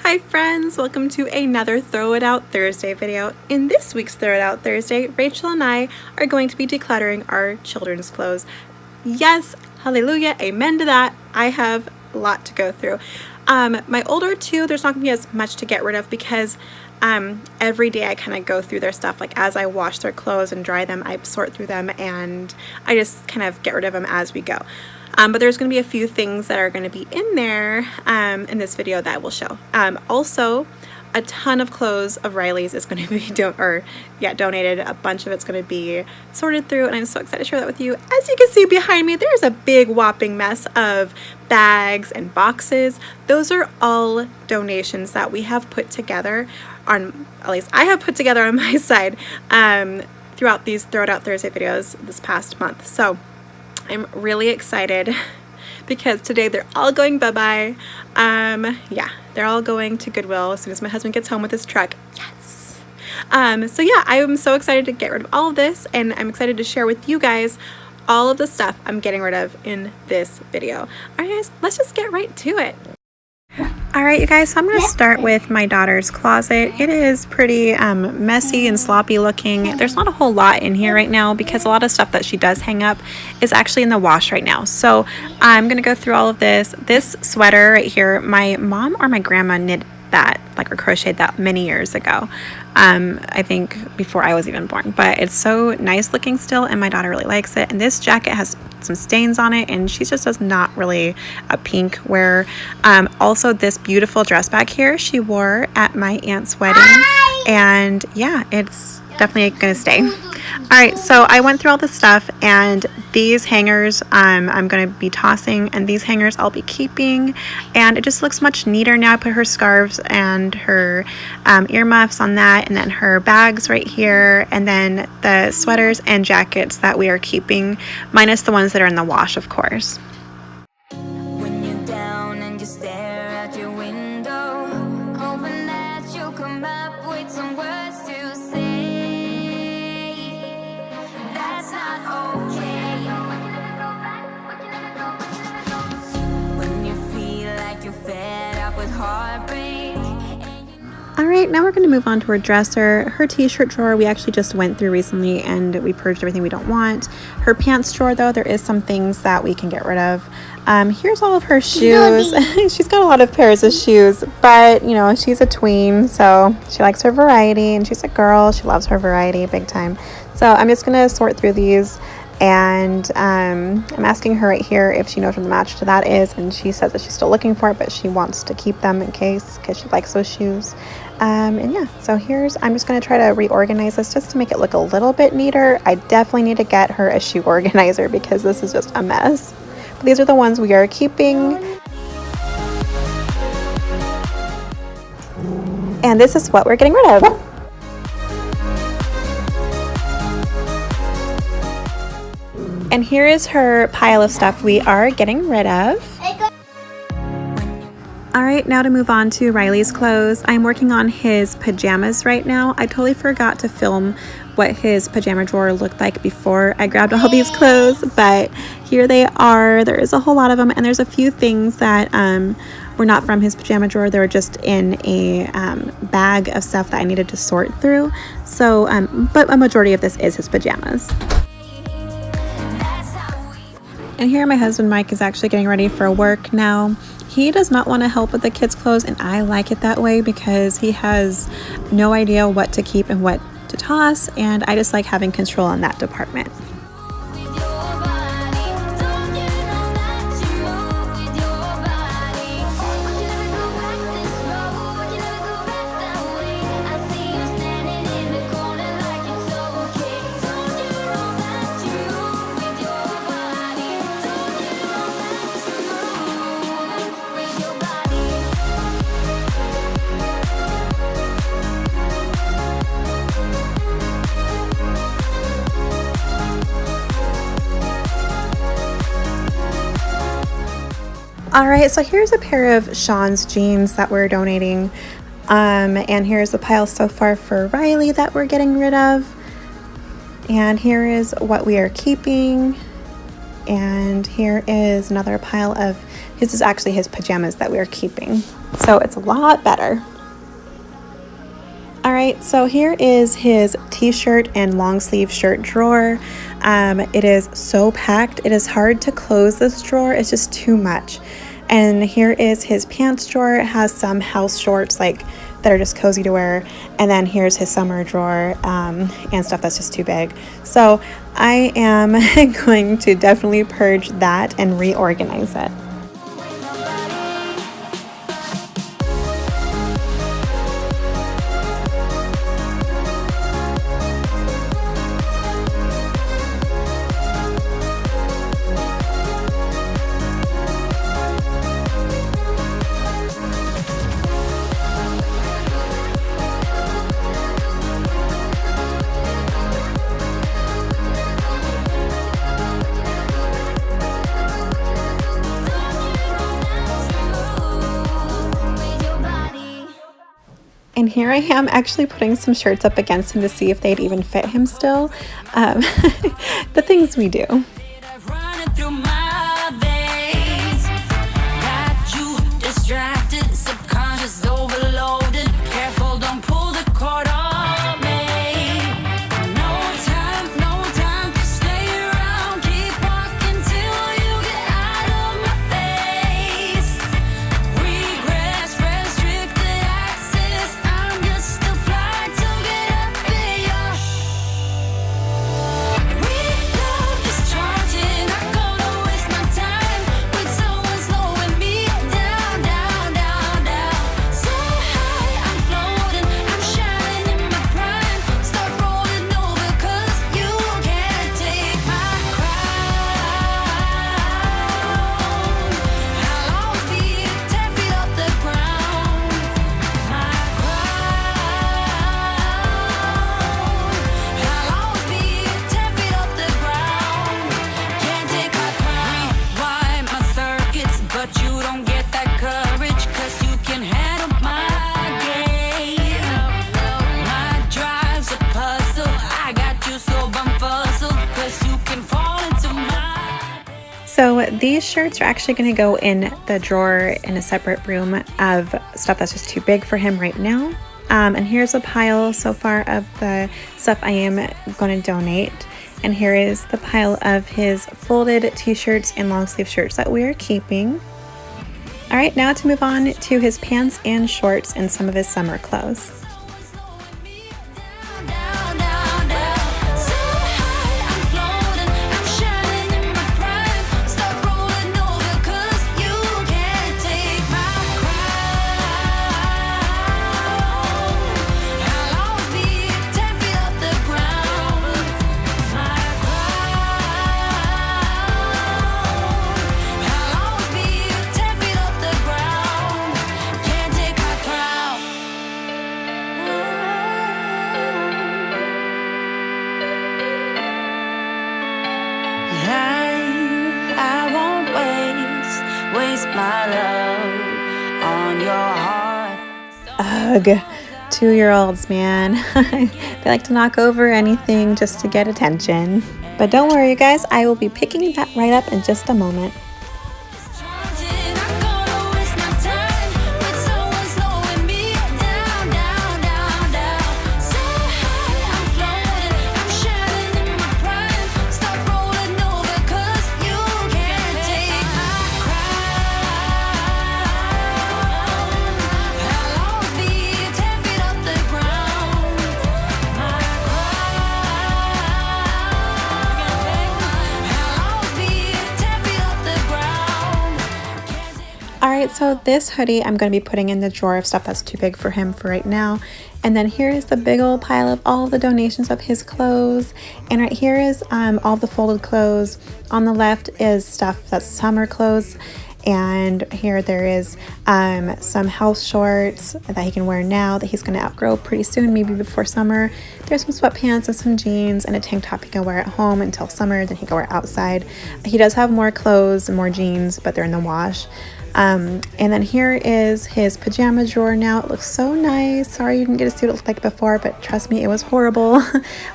Hi friends, welcome to another Throw It Out Thursday video. In this week's Throw It Out Thursday, Rachel and I are going to be decluttering our children's clothes. Yes, hallelujah, amen to that. I have a lot to go through. My older two, there's not going to be as much to get rid of because every day I kind of go through their stuff. Like as I wash their clothes and dry them, I sort through them and I just kind of get rid of them as we go. But there's going to be a few things that are going to be in there in this video that I will show. Also, a ton of clothes of Riley's is going to be donated. A bunch of it's going to be sorted through, and I'm so excited to share that with you. As you can see behind me, there's a big whopping mess of bags and boxes. Those are all donations that we have put together on, at least I have put together on my side throughout these Throw It Out Thursday videos this past month. So I'm really excited because today they're all going bye-bye. Yeah, they're all going to Goodwill as soon as my husband gets home with his truck. Yes. So yeah, I am so excited to get rid of all of this, and I'm excited to share with you guys all of the stuff I'm getting rid of in this video. All right guys, let's just get right to it. Alright you guys, so I'm going to start with my daughter's closet. It is pretty messy and sloppy looking. There's not a whole lot in here right now because a lot of stuff that she does hang up is actually in the wash right now. So I'm going to go through all of this. This sweater right here, my mom or my grandma knit that, like, or crocheted that many years ago. I think before I was even born, but it's so nice looking still and my daughter really likes it. And this jacket has some stains on it and she just does not really a pink wear. Also this beautiful dress back here she wore at my aunt's wedding. And yeah, it's definitely gonna stay. Alright, so I went through all this stuff, and these hangers I'm going to be tossing, and these hangers I'll be keeping, and it just looks much neater now. I put her scarves and her earmuffs on that, and then her bags right here, and then the sweaters and jackets that we are keeping, minus the ones that are in the wash, of course. When you're down and you stare out your window, hoping that you'll come up with some words to say. That's not okay. When you feel like you're fed up with heartbreak. Alright, now we're going to move on to her dresser. Her t-shirt drawer we actually just went through recently and we purged everything we don't want. Her pants drawer though, there is some things that we can get rid of. Here's all of her shoes. She's got a lot of pairs of shoes, but you know, she's a tween, so she likes her variety, and she's a girl. She loves her variety big time. So I'm just going to sort through these, and I'm asking her right here if she knows where the match to that is, and she says that she's still looking for it, but she wants to keep them in case, because she likes those shoes. And yeah, so I'm just going to try to reorganize this just to make it look a little bit neater. I definitely need to get her a shoe organizer because this is just a mess. But these are the ones we are keeping. And this is what we're getting rid of. And here is her pile of stuff we are getting rid of. Alright, now to move on to Riley's clothes. I'm working on his pajamas right now. I totally forgot to film what his pajama drawer looked like before I grabbed all these clothes, but here they are. There is a whole lot of them, and there's a few things that were not from his pajama drawer. They were just in a bag of stuff that I needed to sort through. So, but a majority of this is his pajamas. And here my husband Mike is actually getting ready for work now. He does not want to help with the kids' clothes, and I like it that way because he has no idea what to keep and what to toss, and I just like having control in that department. Alright, so here's a pair of Sean's jeans that we're donating, and here's the pile so far for Riley that we're getting rid of, and here is what we are keeping, And here is another pile of, this is actually his pajamas that we are keeping. So it's a lot better. All right, so here is his t-shirt and long sleeve shirt drawer. It is so packed. It is hard to close this drawer. It's just too much. And here is his pants drawer. It has some house shorts like that are just cozy to wear. And then here's his summer drawer and stuff that's just too big. So I am going to definitely purge that and reorganize it. And here I am actually putting some shirts up against him to see if they'd even fit him still. The things we do. So these shirts are actually going to go in the drawer in a separate room of stuff that's just too big for him right now. And here's a pile so far of the stuff I am going to donate. And here is the pile of his folded t-shirts and long sleeve shirts that we are keeping. All right, now to move on to his pants and shorts and some of his summer clothes. Ugh, 2-year-olds, man. They like to knock over anything just to get attention. But don't worry, you guys, I will be picking that right up in just a moment. Alright, so this hoodie I'm going to be putting in the drawer of stuff that's too big for him for right now. And then here is the big old pile of all the donations of his clothes. And right here is all the folded clothes. On the left is stuff that's summer clothes. And here there is some house shorts that he can wear now that he's going to outgrow pretty soon, maybe before summer. There's some sweatpants and some jeans and a tank top he can wear at home until summer, then he can wear outside. He does have more clothes and more jeans, but they're in the wash. And then here is his pajama drawer now. It looks so nice. Sorry you didn't get to see what it looked like before, but trust me, it was horrible.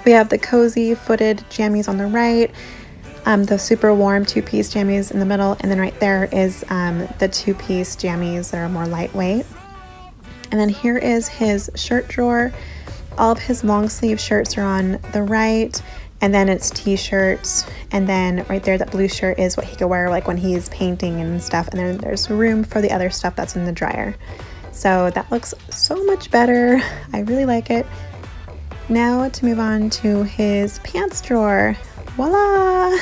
We have the cozy footed jammies on the right. the super warm two-piece jammies in the middle, and then right there is the two-piece jammies that are more lightweight. And then here is his shirt drawer. All of his long sleeve shirts are on the right, and then it's t-shirts, and then right there, that blue shirt is what he could wear like when he's painting and stuff, and then there's room for the other stuff that's in the dryer. So that looks so much better. I really like it. Now to move on to his pants drawer. Voila!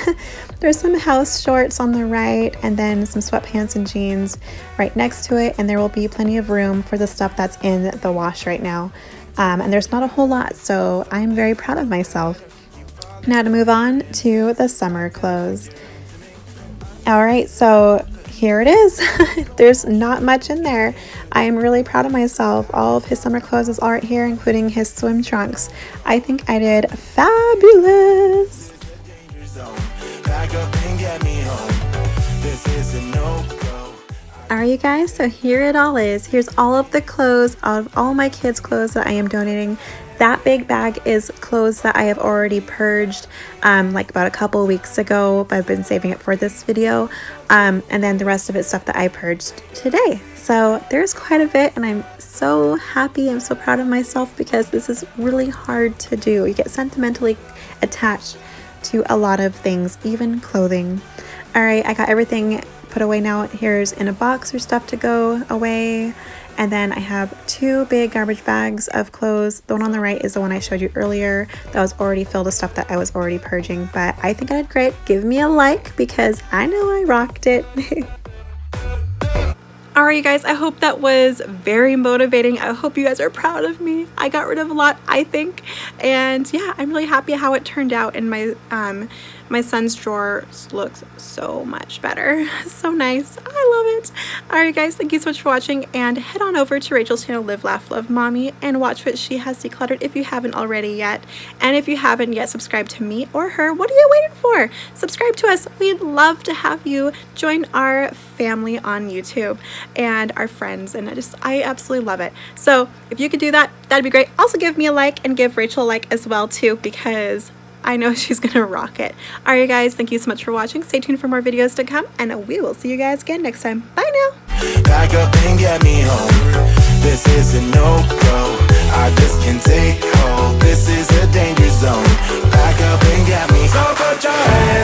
There's some house shorts on the right, and then some sweatpants and jeans right next to it, and there will be plenty of room for the stuff that's in the wash right now. And there's not a whole lot, so I'm very proud of myself. Now to move on to the summer clothes. All right, so here it is. There's not much in there. I am really proud of myself. All of his summer clothes is all right here, including his swim trunks. I think I did fabulous. Alright, you guys, so here it all is. Here's all of the clothes of all my kids' clothes that I am donating. That big bag is clothes that I have already purged like about a couple weeks ago, but I've been saving it for this video. And then the rest of it stuff that I purged today. So there's quite a bit, and I'm so happy. I'm so proud of myself because this is really hard to do. You get sentimentally attached to a lot of things, even clothing. Alright, I got everything put away now. Here's in a box for stuff to go away. And then I have two big garbage bags of clothes. The one on the right is the one I showed you earlier that was already filled with stuff that I was already purging. But I think I did great. Give me a like because I know I rocked it. Alright, you guys, I hope that was very motivating. I hope you guys are proud of me. I got rid of a lot, I think. And yeah, I'm really happy how it turned out, and my son's drawer looks so much better. So nice. I love it. Alright guys, thank you so much for watching, and head on over to Rachel's channel, Live, Laugh, Love Mommy, and watch what she has decluttered if you haven't already yet. And if you haven't yet subscribed to me or her, what are you waiting for? Subscribe to us. We'd love to have you join our family on YouTube and our friends, and I absolutely love it. So if you could do that, that'd be great. Also give me a like and give Rachel a like as well too, because I know she's gonna rock it. Alright guys, thank you so much for watching. Stay tuned for more videos to come, and we will see you guys again next time. Bye now. Back up and get me home. This is a no-go. I just can't take hold. This is a danger zone. Back up and get me. So put your hands